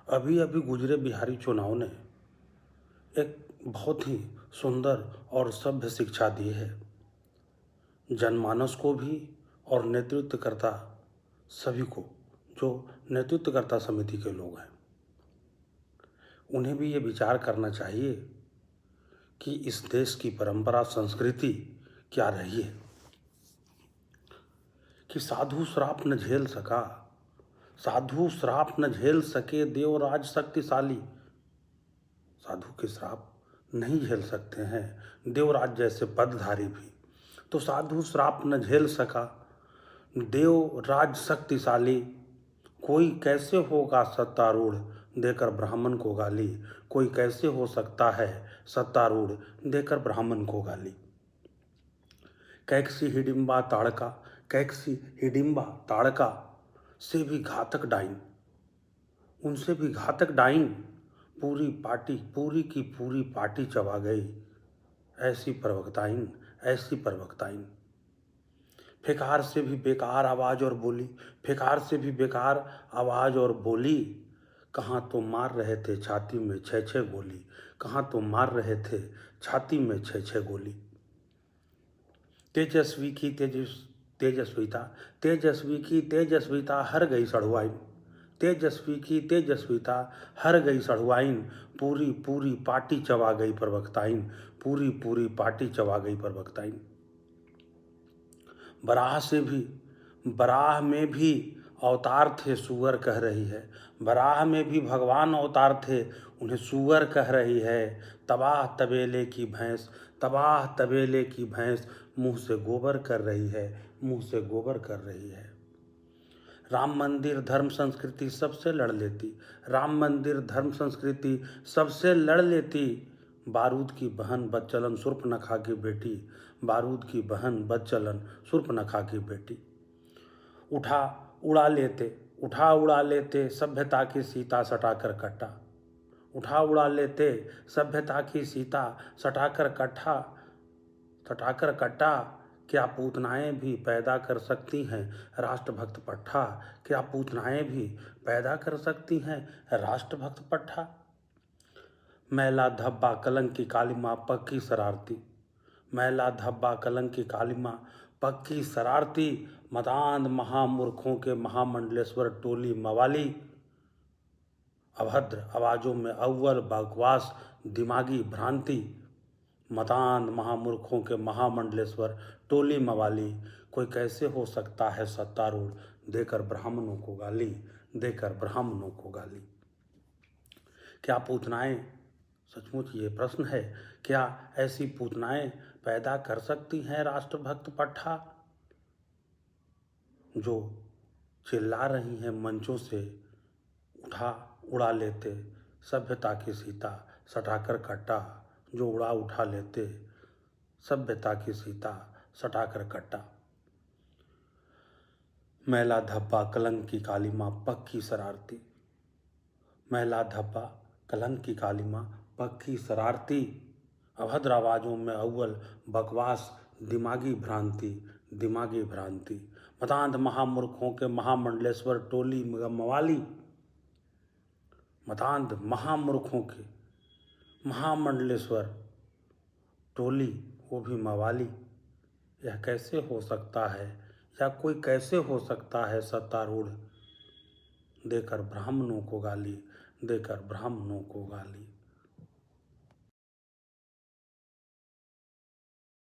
अभी अभी गुजरे बिहारी चुनाव ने एक बहुत ही सुंदर और सभ्य शिक्षा दी है जनमानस को भी और नेतृत्वकर्ता सभी को, जो नेतृत्वकर्ता समिति के लोग हैं उन्हें भी ये विचार करना चाहिए कि इस देश की परंपरा संस्कृति क्या रही है कि साधु श्राप न झेल सका, साधु श्राप न झेल सके देवराज शक्तिशाली। साधु के श्राप नहीं झेल सकते हैं देवराज जैसे पदधारी भी, तो साधु श्राप न झेल सका देवराज शक्तिशाली। कोई कैसे होगा सत्तारूढ़ देकर ब्राह्मण को गाली, कोई कैसे हो सकता है सत्तारूढ़ देकर ब्राह्मण को गाली। कैकसी हिडिंबा ताड़का, कैकसी हिडिंबा ताड़का से भी घातक डाइन, उनसे भी घातक डाइन पूरी पार्टी, पूरी की पूरी पार्टी चबा गई। ऐसी प्रवक्ताइन, ऐसी प्रवक्ताइन। फेकार से भी बेकार आवाज़ और बोली, फेकार से भी बेकार आवाज़ और बोली। कहाँ तो मार रहे थे छाती में 6-6 गोली, कहाँ तो मार रहे थे छाती में 6-6 गोली। तेजस्वी की तेजस्विता, तेजस्वी की तेजस्विता हर गई सड़ुआइन, तेजस्वी की तेजस्विता हर गई सड़ुआइन। पूरी पूरी पार्टी चबा गई प्रवक्ताइन, पूरी पूरी पार्टी चबा गई प्रवक्ताइन। बराह में भी अवतार थे सूअर कह रही है, बराह में भी भगवान अवतार थे उन्हें सूअर कह रही है। तबाह तबेले की भैंस, तबाह तबेले की भैंस मुंह से गोबर कर रही है, मुंह से गोबर कर रही है। राम मंदिर धर्म संस्कृति सबसे लड़ लेती, राम मंदिर धर्म संस्कृति सबसे लड़ लेती। बारूद की बहन बदचलन शूर्पनखा की बेटी, बारूद की बहन बदचलन शूर्पनखा की बेटी। उठा उड़ा लेते सभ्यता की सीता सटाकर कट्टा, उठा उड़ा लेते सभ्यता की सीता सटाकर कट्टा। क्या पूतनाएं भी पैदा कर सकती हैं राष्ट्रभक्त पट्ठा, क्या पूतनाएं भी पैदा कर सकती हैं राष्ट्रभक्त पट्ठा। मैला धब्बा कलंक की काली माँ पक्की शरारती, मैला धब्बा कलंक की काली माँ पक्की शरारती। मदांध महामूर्खों के महामंडलेश्वर टोली मवाली, अभद्र आवाज़ों में अव्वल बकवास दिमागी भ्रांति। मदांध महामूर्खों के महामंडलेश्वर टोली मवाली। कोई कैसे हो सकता है सत्तारूढ़ देकर ब्राह्मणों को गाली, देकर ब्राह्मणों को गाली। क्या पूतनाएं, सचमुच ये प्रश्न है, क्या ऐसी पूतनाएं पैदा कर सकती हैं राष्ट्रभक्त पट्ठा, जो चिल्ला रही हैं मंचों से उठा उड़ा लेते सभ्यता की सीता सटाकर कट्टा, जो उठा लेते सभ्यता की सीता सटाकर कट्टा। मैला धब्बा कलंक की काली माँ पक्की शरारती, मैला धब्बा कलंक की काली माँ पक्की शरारती। अभद्र आवाज़ों में अव्वल बकवास दिमागी भ्रांति, दिमागी भ्रांति। मदांध महामूर्खों के महामंडलेश्वर टोली मवाली, मदांध महामूर्खों के महामंडलेश्वर टोली वो भी मवाली। यह कैसे हो सकता है, या कोई कैसे हो सकता है सत्तारूढ़ देकर ब्राह्मणों को गाली, देकर ब्राह्मणों को गाली।